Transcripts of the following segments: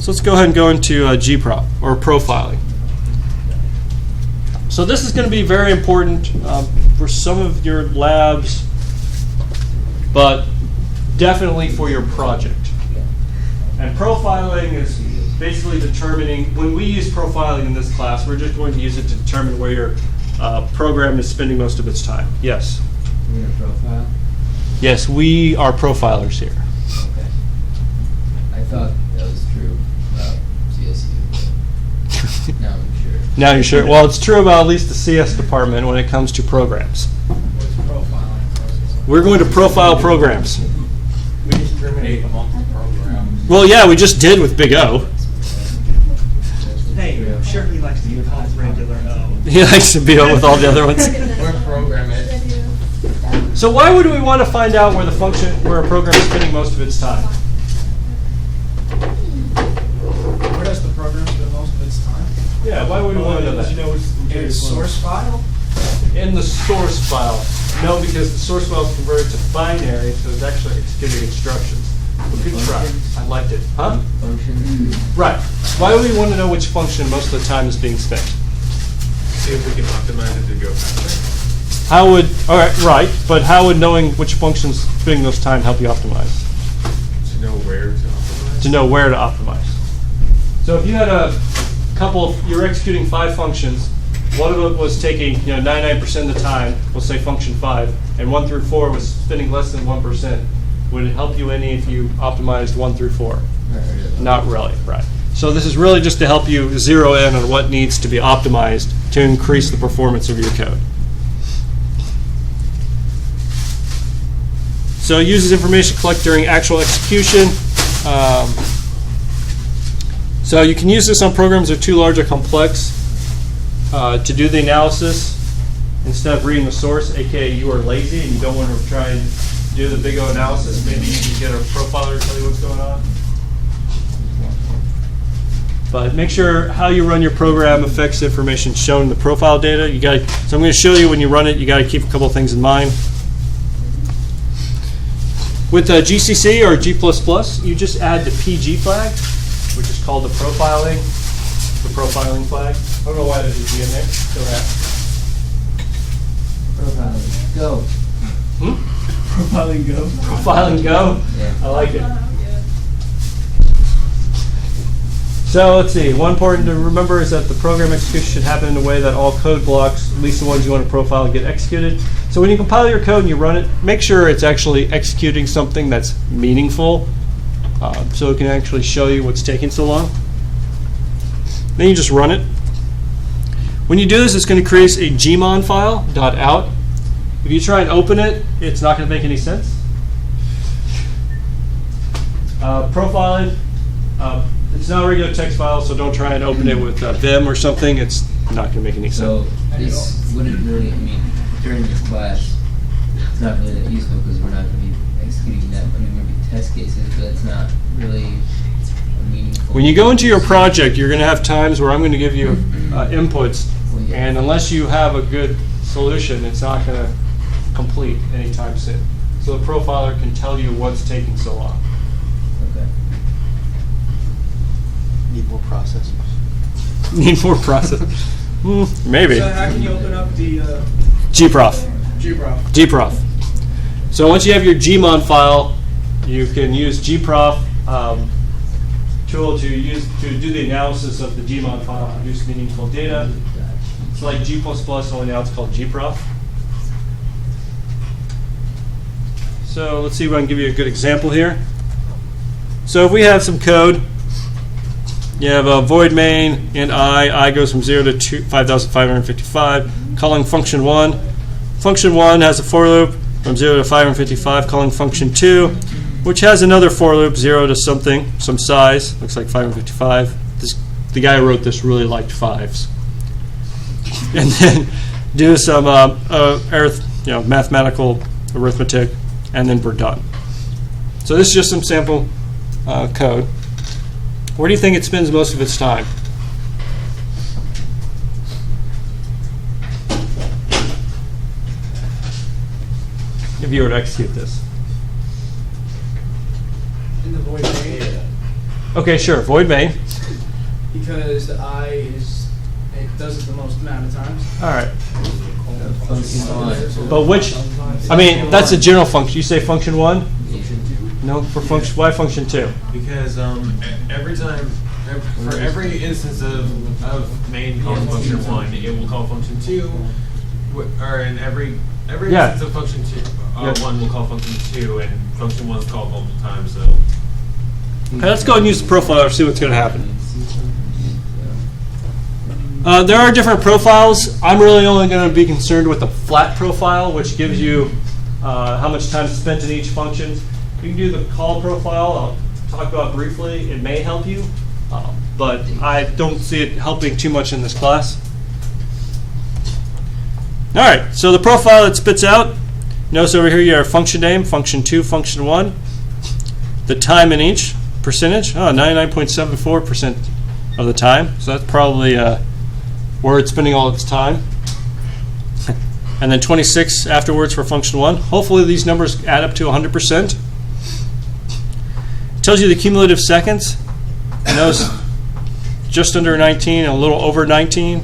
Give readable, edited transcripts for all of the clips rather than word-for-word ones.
So let's go ahead and go into gprof, or profiling. So this is going to be very important for some of your labs, but definitely for your project. And profiling is basically determining, when we use profiling in this class, we're just going to use it to determine where your program is spending most of its time. Yes? We're going to profile? Yes, we are profilers here. Okay. I thought that was true about CSU. Now I'm sure. Now you're sure? Well, it's true about at least the CS department when it comes to programs. What's profiling? We're going to profile programs. We discriminate amongst the programs. Well, yeah, we just did with Big O. Hey, I'm sure he likes to be called regular O. He likes to be on with all the other ones. What program is? So why would we want to find out where a program is spending most of its time? Where does the program spend most of its time? Yeah, why would we want to know that? In its source file? In the source file. No, because the source file is converted to binary, so it's actually executing instructions. Well, good try. I liked it. Huh? Function. Right. Why would we want to know which function most of the time is being spent? See if we can optimize it to go faster. How would, all right, but how would knowing which functions spending those time help you optimize? To know where to optimize. To know where to optimize. So if you had a couple, you're executing 5 functions, one of them was taking 99% of the time, we'll say function 5, and 1 through 4 was spending less than 1%. Would it help you any if you optimized 1 through 4? Not really, right. So this is really just to help you zero in on what needs to be optimized to increase the performance of your code. So it uses information collected during actual execution. So you can use this on programs that are too large or complex to do the analysis instead of reading the source, aka you are lazy and you don't want to try and do the big O analysis. Maybe you can get a profiler to tell you what's going on. But make sure how you run your program affects the information shown in the profile data. So I'm going to show you when you run it, you got to keep a couple of things in mind. With GCC or G++, you just add the PG flag, which is called the profiling flag. I don't know why there's a G in there. Go ahead. Profiling. Go. Profiling Go. Profiling Go. Yeah. I like it. So let's see. One important to remember is that the program execution should happen in a way that all code blocks, at least the ones you want to profile, get executed. So when you compile your code and you run it, make sure it's actually executing something that's meaningful, so it can actually show you what's taking so long. Then you just run it. When you do this, it's going to create a gmon file, .out. If you try and open it, it's not going to make any sense. Profiling. It's not a regular text file, so don't try and open it with Vim or something. It's not going to make any sense. So this wouldn't really, during your class, it's not really that useful because we're not going to be executing that. There may be test cases, but it's not really a meaningful. When you go into your project, you're going to have times where I'm going to give you inputs, and unless you have a good solution, it's not going to complete anytime soon. So the profiler can tell you what's taking so long. Okay. Need more processors. Need more process. Maybe. So how can you open up the gprof. gprof? So once you have your gmon file, you can use gprof tool to do the analysis of the gmon file, produce meaningful data. It's like G++, only now it's called gprof. So let's see if I can give you a good example here. So if we have some code, you have a void main int I goes from 0 to 5,555, calling function 1. Function 1 has a for loop from 0 to 555, calling function 2, which has another for loop, 0 to something, some size, looks like 555. The guy who wrote this really liked 5s. And then do some mathematical arithmetic, and then we're done. So this is just some sample code. Where do you think it spends most of its time? If you were to execute this. In the void main. Okay, sure. Void main. Because the I it does it the most amount of times. All right. Function on. But which? I mean, that's a general function. You say function 1? No, for function. Why function 2? Because every time, for every instance of main calling function 1, it will call function 2, or in every Yeah. instance of function 2, Yeah. 1 will call function 2, and function 1 is called multiple times. So Okay, let's go and use the profiler to see what's going to happen. There are different profiles. I'm really only going to be concerned with the flat profile, which gives you how much time spent in each function. You can do the call profile. I'll talk about briefly. It may help you, but I don't see it helping too much in this class. All right, so the profile it spits out. Notice over here you have function name, function 2, function 1. The time in each, percentage, 99.74% of the time. So that's probably where it's spending all its time. And then 26 afterwards for function 1. Hopefully these numbers add up to 100%. It tells you the cumulative seconds. Notice just under 19 and a little over 19.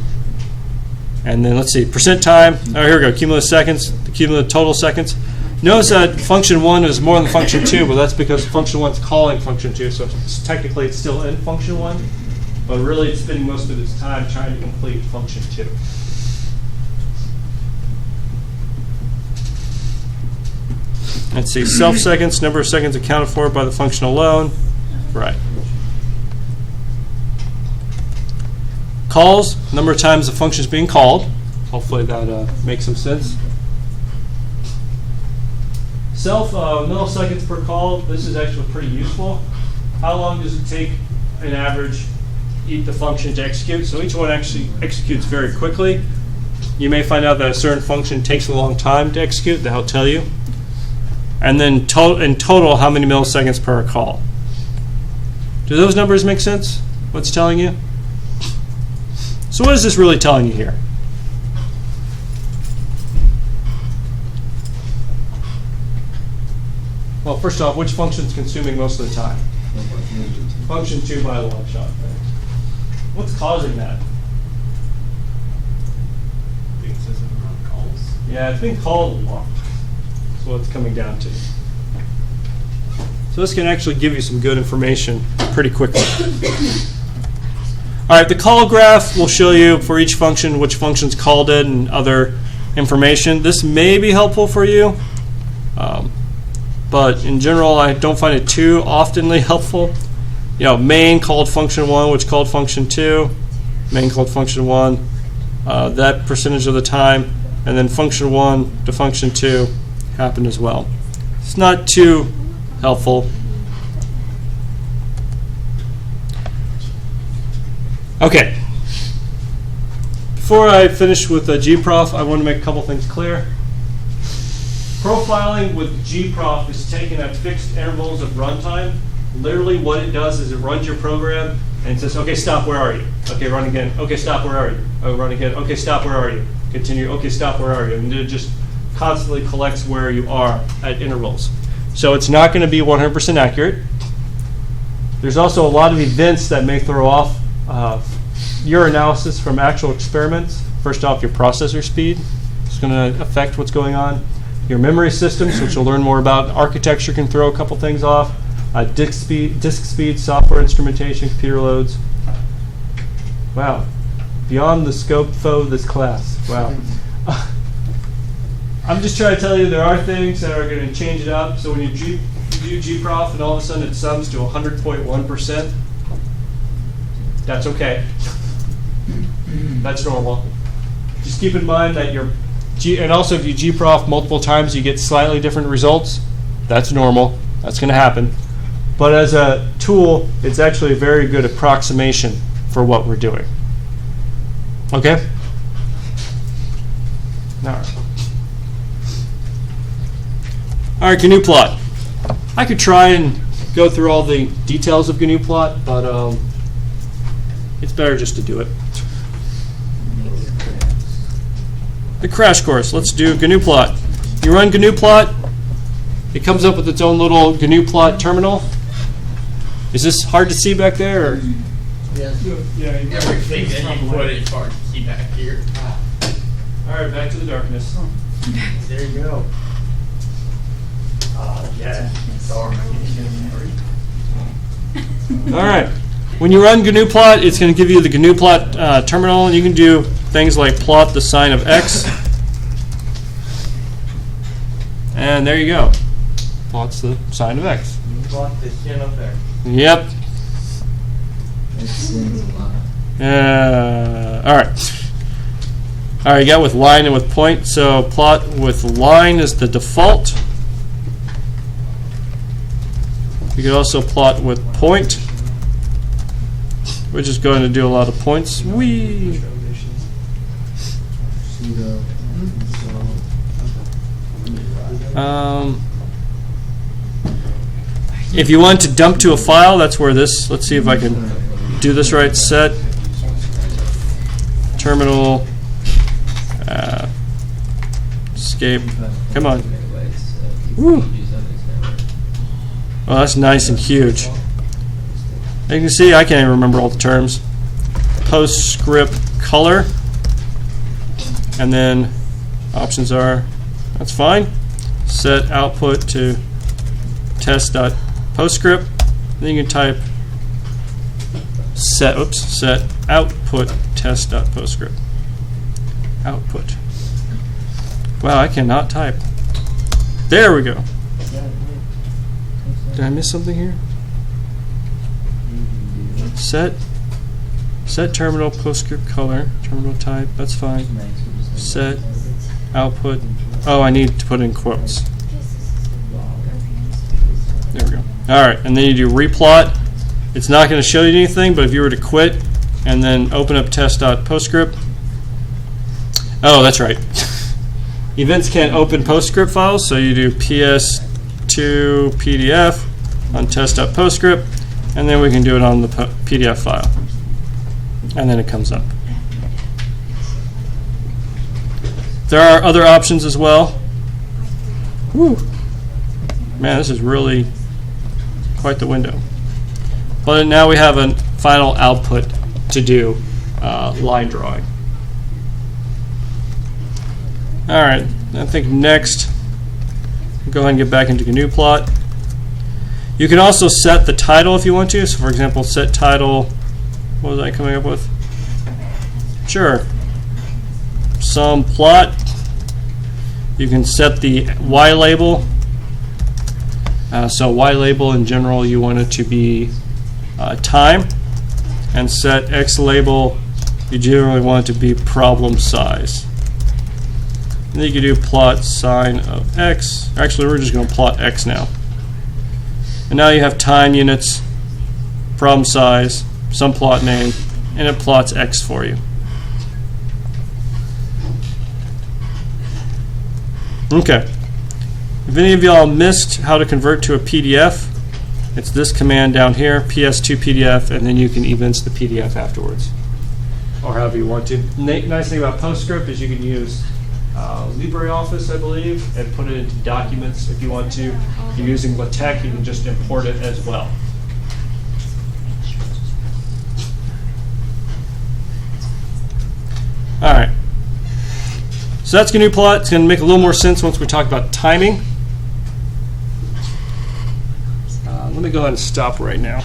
And then let's see, percent time. Oh, here we go, cumulative seconds, the cumulative total seconds. Notice that function 1 is more than function 2, but that's because function 1 is calling function 2, so technically it's still in function 1, but really it's spending most of its time trying to complete function 2. Let's see, self seconds, number of seconds accounted for by the function alone. Right. Calls, number of times the function is being called. Hopefully that makes some sense. Self, milliseconds per call. This is actually pretty useful. How long does it take, an average, the function to execute? So each one actually executes very quickly. You may find out that a certain function takes a long time to execute. That'll tell you. And then in total, how many milliseconds per call? Do those numbers make sense? What's telling you? So what is this really telling you here? Well, first off, which function is consuming most of the time? Function 2 by a long shot. What's causing that? the system around calls. Yeah, it's being called a lot. That's what it's coming down to. So this can actually give you some good information pretty quickly. All right, the call graph will show you for each function which functions called it and other information. This may be helpful for you, but in general, I don't find it too oftenly helpful. You know, main called function 1, which called function 2. Main called function 1, that percentage of the time, and then function 1 to function 2 happened as well. It's not too helpful. Okay. Before I finish with gprof, I want to make a couple things clear. Profiling with gprof is taken at fixed intervals of runtime. Literally what it does is it runs your program and it says, okay, stop, where are you? Okay, run again. Okay, stop, where are you? Oh, run again. Okay, stop, where are you? Continue. Okay, stop, where are you? And it just constantly collects where you are at intervals. So it's not going to be 100% accurate. There's also a lot of events that may throw off your analysis from actual experiments. First off, your processor speed is going to affect what's going on. Your memory systems, which you'll learn more about. Architecture can throw a couple things off. Disk speed, software instrumentation, computer loads. Wow. Beyond the scope of this class. Wow. I'm just trying to tell you there are things that are going to change it up. So when you do gprof and all of a sudden it sums to 100.1%, that's okay. That's normal. Just keep in mind that and also if you gprof multiple times, you get slightly different results. That's normal. That's going to happen. But as a tool, it's actually a very good approximation for what we're doing. Okay? All right. All right, gnuplot. I could try and go through all the details of gnuplot, but it's better just to do it. The crash course. Let's do gnuplot. You run gnuplot. It comes up with its own little gnuplot terminal. Is this hard to see back there? Or? Yeah. Everything that you put is hard to see back here. All right, back to the darkness. There you go. Yeah. Sorry. All right. When you run gnuplot, it's going to give you the gnuplot terminal, and you can do things like plot the sine of x. And there you go. Plots the sine of x. Plot the sin of there. Yep. That sins a lot. All right. All right, you got with line and with point. So plot with line is the default. You could also plot with point. We're just going to do a lot of points. Whee! Pseudo. If you want to dump to a file, that's where this, let's see if I can do this right. Set terminal escape. Come on. Woo. Oh, that's nice and huge. You can see I can't even remember all the terms. Postscript color. And then options are, that's fine. Set output to test.postscript. Then you can type set output test.postscript. Output. Wow, I cannot type. There we go. Did I miss something here? Set terminal postscript color, terminal type, that's fine. Set output. Oh, I need to put in quotes. There we go. All right, and then you do replot. It's not going to show you anything, but if you were to quit and then open up test.postscript. Oh, that's right. Events can't open PostScript files, so you do ps2 PDF on test.postscript, and then we can do it on the PDF file. And then it comes up. There are other options as well. Woo. Man, this is really quite the window. But now we have a final output to do line drawing. All right, I think next, go ahead and get back into gnuplot. You can also set the title if you want to. So for example, set title, what was I coming up with? Sure. Some plot. You can set the Y label. So Y label in general, you want it to be time. And set X label, you generally want it to be problem size. And then you can do plot sine of X. Actually, we're just going to plot X now. And now you have time units, problem size, some plot name, and it plots X for you. Okay. If any of y'all missed how to convert to a PDF, it's this command down here, ps2 PDF, and then you can evince the PDF afterwards, or however you want to. Nice thing about PostScript is you can use LibreOffice, I believe, and put it into documents if you want to. If you're using LaTeX, you can just import it as well. All right. So that's gnuplot. It's going to make a little more sense once we talk about timing. Let me go ahead and stop right now.